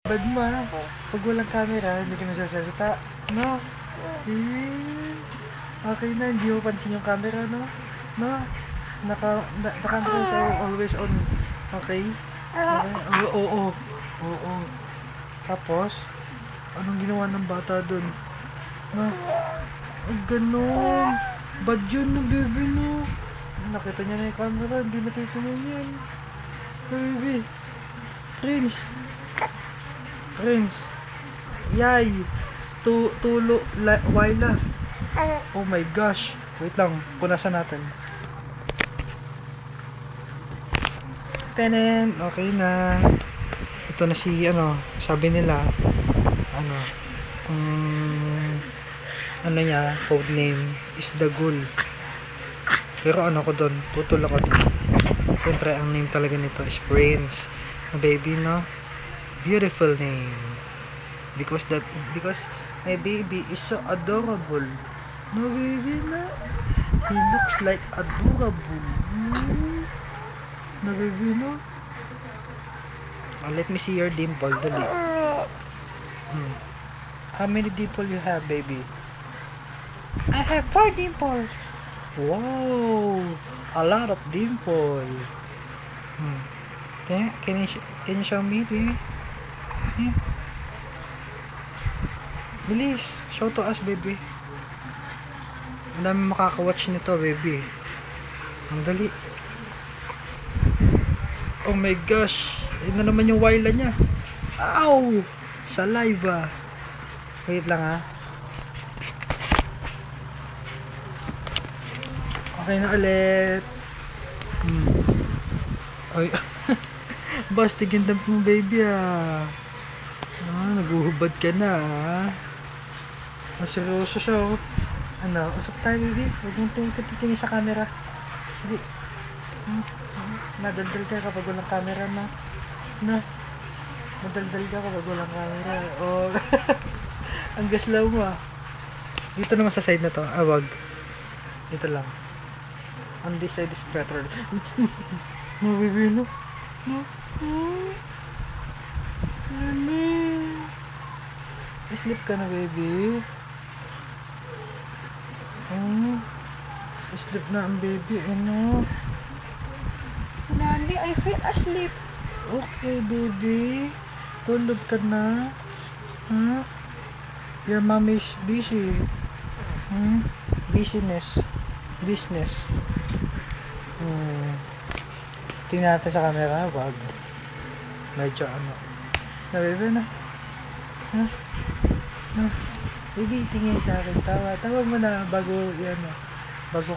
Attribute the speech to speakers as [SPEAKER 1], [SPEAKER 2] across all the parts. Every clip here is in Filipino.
[SPEAKER 1] Bad mo ha. Pag walang camera, hindi ka nasasalita. No? Okay na, hindi mo pansin yung camera, no? No? The camera is always on. Okay? Okay? Oo. Oo. Tapos, anong ginawa ng bata dun? No? Ganun. Bad yun no, baby, no? Nakita niya na yung camera, hindi natitingin yan. Baby. Prince. Prince. Yay. Tulo. Waila. Oh my gosh. Wait lang. Punasan natin. Tenen. Okay na. Ito na si, sabi nila, niya, code name is the Ghoul. Pero ko doon, tutol ako doon. Siyempre, ang name talaga nito is Prince. Baby, no? Beautiful name. Because my baby is so adorable. No, baby, na. He looks like adorable. No, baby, no? Let me see your dimple, dali. How many dimple you have, baby? I have 4 dimples. Wow, a lot of dimple. Can you show me, baby? Bilis, show to us, baby. Ang dami makaka-watch nito, baby. Ang dali. Oh my gosh, yun na naman yung waila niya. Ow! Saliva. Wait lang ha. Okay na ulit. Ay. Basta ganda mo, baby naguhubad ka na seryoso siya usap tayo, baby. Huwag mong titingin sa camera. Hindi. Madaldal ka kapag walang camera na. Madaldal ka kapag walang camera. Oh. Ang gaslaw mo Dito naman sa side na to. Wag. Dito lang. On this side is better. No, baby, no. Sleep ka na, baby. Sleep na ang baby, Nani, I feel asleep. Okay, baby. Tulog ka na. Your mom is busy. Business. Tingnan natin sa camera. Wag. Medyo Baby na. Baby, tingin sa akin. Tawa mo na bago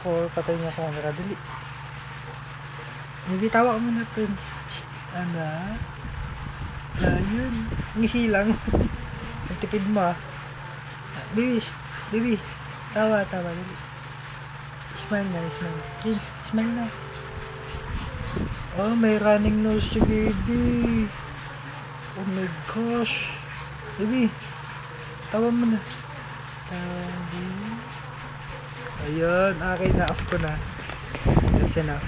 [SPEAKER 1] ko patayin yung camera. Dali. Baby, tawa ka muna, Prince. Yun. Ngisi lang. Ang tipid mo Baby. Tawa. Dali. Smile na. Prince, smile na. Oh, may running nose si baby. Oh my gosh. Baby, tawa mo na. Ayun, okay na. Off ko na. That's enough.